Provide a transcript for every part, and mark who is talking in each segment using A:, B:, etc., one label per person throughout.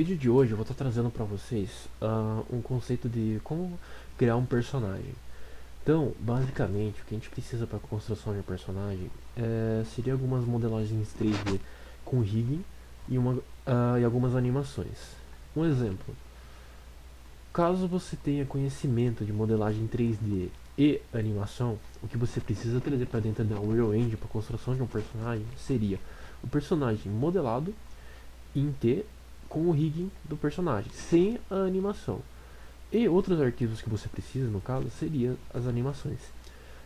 A: vídeo de hoje eu vou estar trazendo para vocês um conceito de como criar um personagem. Então, basicamente, o que a gente precisa para a construção de um personagem seria algumas modelagens 3D com rigging e algumas animações. Um exemplo, caso você tenha conhecimento de modelagem 3D e animação, o que você precisa trazer para dentro da Unreal Engine para a construção de um personagem seria o personagem modelado em T com o rigging do personagem, sem a animação. E outros arquivos que você precisa, no caso, seriam as animações.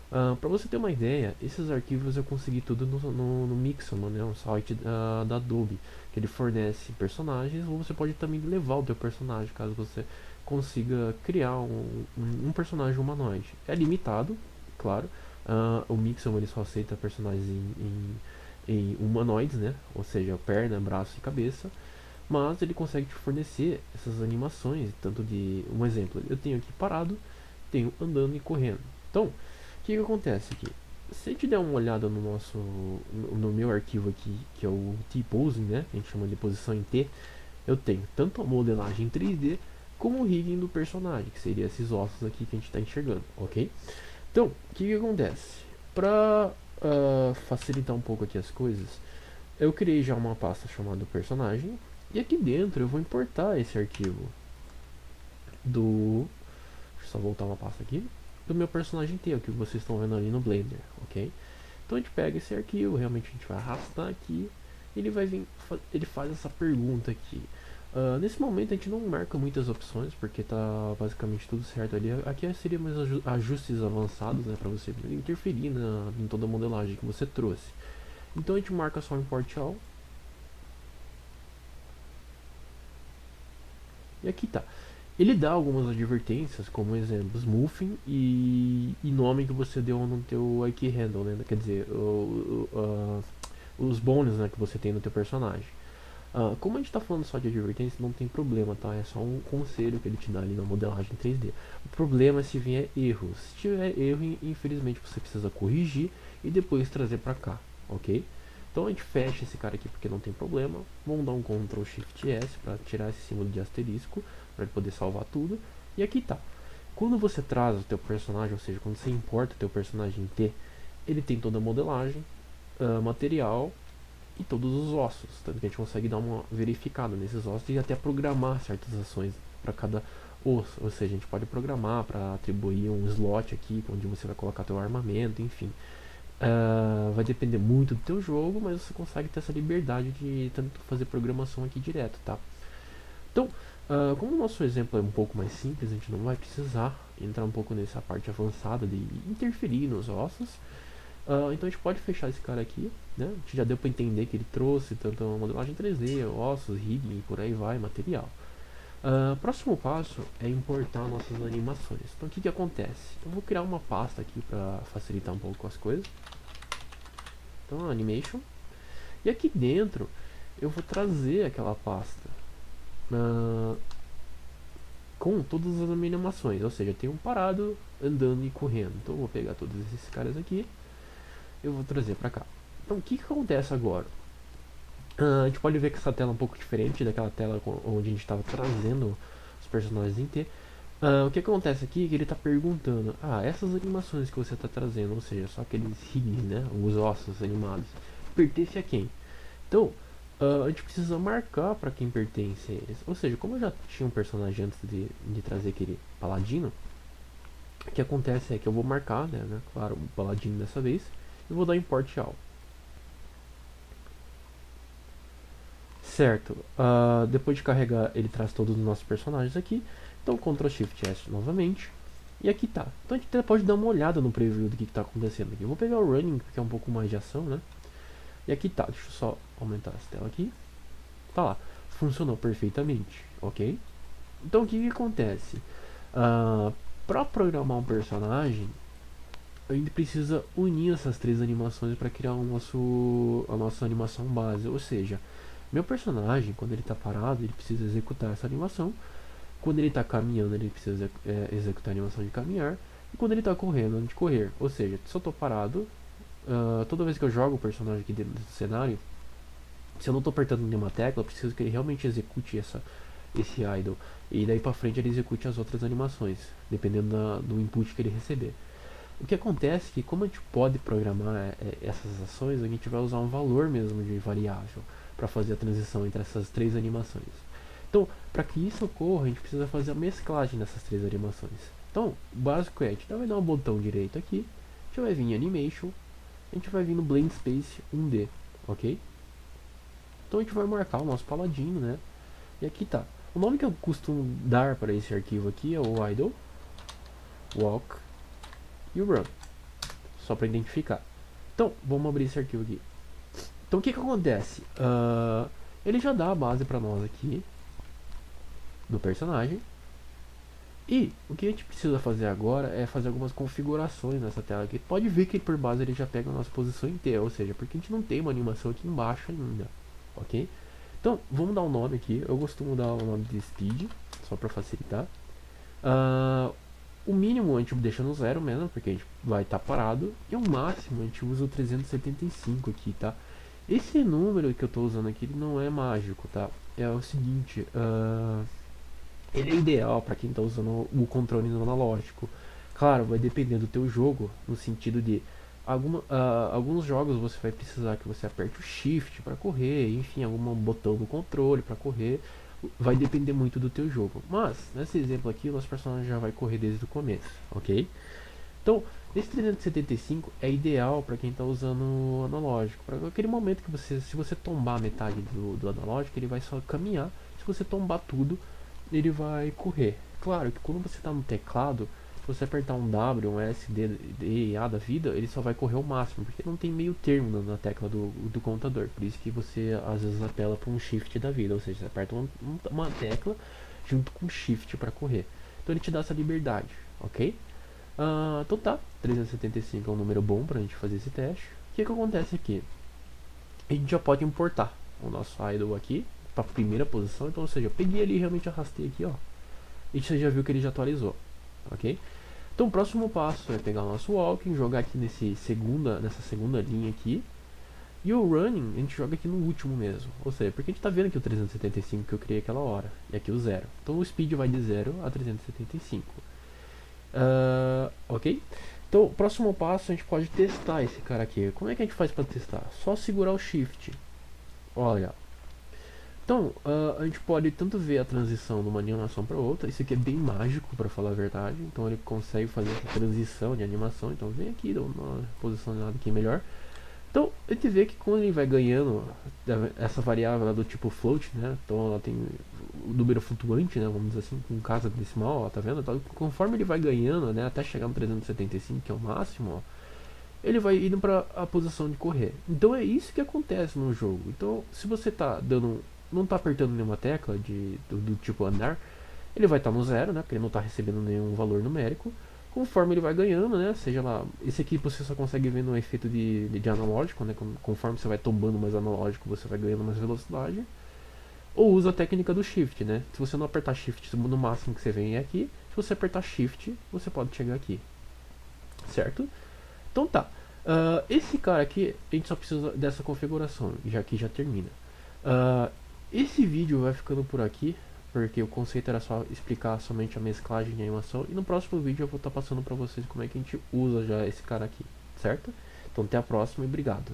A: Para você ter uma ideia, esses arquivos eu consegui tudo no Mixamo, né, um site da Adobe, que ele fornece personagens, ou você pode também levar o teu personagem, caso você consiga criar um personagem humanoide. É limitado, claro. O Mixamo ele só aceita personagens em humanoides, né, ou seja, perna, braço e cabeça. Mas ele consegue te fornecer essas animações, tanto de um exemplo, eu tenho aqui parado, tenho andando e correndo. Então, o que acontece aqui? Se a gente der uma olhada no meu arquivo aqui, que é o T-Posing, né, que a gente chama de posição em T, eu tenho tanto a modelagem 3D como o rigging do personagem, que seria esses ossos aqui que a gente está enxergando, ok? Então, o que acontece? Para facilitar um pouco aqui as coisas, eu criei já uma pasta chamada personagem, e aqui dentro eu vou importar esse arquivo do... Deixa eu só voltar uma pasta aqui. Do meu personagem T, o que vocês estão vendo ali no Blender, ok? Então a gente pega esse arquivo, realmente a gente vai arrastar aqui. Ele vai vir, ele faz essa pergunta aqui. Nesse momento a gente não marca muitas opções, porque tá basicamente tudo certo ali. Aqui seria mais ajustes avançados, né, para você interferir em toda a modelagem que você trouxe. Então a gente marca só import all. E aqui tá. Ele dá algumas advertências, como exemplo, smoothing e nome que você deu no teu IK handle, né? Quer dizer, os bônus, né, que você tem no teu personagem. Como a gente está falando só de advertência, não tem problema, tá? É só um conselho que ele te dá ali na modelagem 3D. O problema é se vier erro. Se tiver erro, infelizmente você precisa corrigir e depois trazer para cá, ok? Então a gente fecha esse cara aqui porque não tem problema. Vamos dar um Ctrl Shift S para tirar esse símbolo de asterisco, para ele poder salvar tudo. E aqui tá. Quando você traz o teu personagem, ou seja, quando você importa o teu personagem em T, ele tem toda a modelagem, material e todos os ossos. Tanto que a gente consegue dar uma verificada nesses ossos e até programar certas ações para cada osso. Ou seja, a gente pode programar para atribuir um slot aqui, onde você vai colocar teu armamento, enfim. Vai depender muito do teu jogo, mas você consegue ter essa liberdade de tanto fazer programação aqui direto, tá? Então, como o nosso exemplo é um pouco mais simples, a gente não vai precisar entrar um pouco nessa parte avançada de interferir nos ossos. Então a gente pode fechar esse cara aqui, né? A gente já deu para entender que ele trouxe tanto a modelagem 3D, ossos, rigging e por aí vai, material. Próximo passo é importar nossas animações. Então o que acontece? Eu vou criar uma pasta aqui para facilitar um pouco as coisas. Então animation. E aqui dentro eu vou trazer aquela pasta com todas as animações, ou seja, tem um parado, andando e correndo. Então eu vou pegar todos esses caras aqui, eu vou trazer para cá. Então o que acontece agora? A gente pode ver que essa tela é um pouco diferente daquela tela onde a gente estava trazendo os personagens em T. O que acontece aqui é que ele está perguntando: essas animações que você está trazendo, ou seja, só aqueles rigs, né, os ossos animados, pertence a quem? Então, a gente precisa marcar para quem pertence a eles. Ou seja, como eu já tinha um personagem antes de trazer aquele paladino, o que acontece é que eu vou marcar, né, claro, o paladino dessa vez, e vou dar import all. Certo, depois de carregar ele traz todos os nossos personagens aqui. Então Ctrl Shift S novamente. E aqui tá. Então a gente até pode dar uma olhada no preview do que está acontecendo aqui. Eu vou pegar o running, que é um pouco mais de ação, né? E aqui tá, deixa eu só aumentar essa tela aqui. Tá lá, funcionou perfeitamente, ok? Então o que acontece? Para programar um personagem, a gente precisa unir essas três animações para criar a nossa animação base. Ou seja, meu personagem, quando ele está parado, ele precisa executar essa animação. Quando ele está caminhando, ele precisa executar a animação de caminhar. E quando ele está correndo, de correr. Ou seja, se eu estou parado, toda vez que eu jogo o personagem aqui dentro do cenário, se eu não estou apertando nenhuma tecla, eu preciso que ele realmente execute esse idle. E daí pra frente ele execute as outras animações, dependendo do input que ele receber. O que acontece é que como a gente pode programar essas ações, a gente vai usar um valor mesmo de variável para fazer a transição entre essas três animações. Então, para que isso ocorra, a gente precisa fazer a mesclagem dessas três animações. Então, o básico é, a gente vai dar um botão direito aqui, a gente vai vir em Animation, a gente vai vir no Blend Space 1D, ok? Então a gente vai marcar o nosso paladino, né? E aqui tá. O nome que eu costumo dar para esse arquivo aqui é o idle, walk e o run, só para identificar. Então, vamos abrir esse arquivo aqui. Então, o que acontece? Ele já dá a base para nós aqui do personagem. E o que a gente precisa fazer agora é fazer algumas configurações nessa tela aqui. Pode ver que por base ele já pega a nossa posição inteira, ou seja, porque a gente não tem uma animação aqui embaixo ainda, ok? Então, vamos dar um nome aqui. Eu costumo dar o nome de Speed, só para facilitar. O mínimo a gente deixa no 0 mesmo, porque a gente vai estar parado. E o máximo a gente usa o 375 aqui, tá? Esse número que eu estou usando aqui ele não é mágico, tá? É o seguinte, ele é ideal para quem está usando o controle no analógico. Claro, vai depender do teu jogo, no sentido de alguns jogos você vai precisar que você aperte o Shift para correr, enfim, algum botão do controle para correr. Vai depender muito do teu jogo. Mas, nesse exemplo aqui, o nosso personagem já vai correr desde o começo, ok? Então, esse 375 é ideal para quem está usando o analógico. Para aquele momento que se você tombar metade do analógico, ele vai só caminhar. Se você tombar tudo, ele vai correr. Claro que quando você está no teclado, se você apertar um W, um S, D, E, A da vida, ele só vai correr o máximo, porque não tem meio termo na tecla do computador. Por isso que você às vezes apela para um Shift da vida, ou seja, você aperta uma tecla junto com Shift para correr. Então ele te dá essa liberdade, ok? Então tá, 375 é um número bom pra gente fazer esse teste. O que acontece aqui? A gente já pode importar o nosso idle aqui para a primeira posição. Então, ou seja, eu peguei ali e realmente arrastei aqui, ó. E você já viu que ele já atualizou, ok? Então o próximo passo é pegar o nosso walking, jogar aqui nessa segunda linha aqui. E o running a gente joga aqui no último mesmo. Ou seja, porque a gente tá vendo aqui o 375 que eu criei aquela hora. E aqui o 0. Então o speed vai de 0 a 375. Ok? Então, o próximo passo a gente pode testar esse cara aqui. Como é que a gente faz para testar? Só segurar o Shift. Olha. Então, a gente pode tanto ver a transição de uma animação para outra. Isso aqui é bem mágico, para falar a verdade. Então, ele consegue fazer essa transição de animação. Então, vem aqui, dá uma posicionada aqui melhor. Então, a gente vê que quando ele vai ganhando essa variável lá do tipo float, né? Então, ela tem o número flutuante, né? Vamos dizer assim, com casa decimal, ó, tá vendo? Então, conforme ele vai ganhando, né? Até chegar no 375, que é o máximo, ó, ele vai indo para a posição de correr. Então, é isso que acontece no jogo. Então, se você tá não tá apertando nenhuma tecla do tipo andar, ele vai estar no 0, né? Porque ele não está recebendo nenhum valor numérico. Conforme ele vai ganhando, né? Seja lá, esse aqui você só consegue ver no efeito de analógico, né? Conforme você vai tombando mais analógico, você vai ganhando mais velocidade. Ou usa a técnica do Shift, né? Se você não apertar Shift, no máximo que você vem é aqui. Se você apertar Shift, você pode chegar aqui. Certo? Então tá. Esse cara aqui, a gente só precisa dessa configuração, já que já termina. Esse vídeo vai ficando por aqui, porque o conceito era só explicar somente a mesclagem de animação. E no próximo vídeo eu vou estar passando para vocês como é que a gente usa já esse cara aqui, certo? Então até a próxima e obrigado.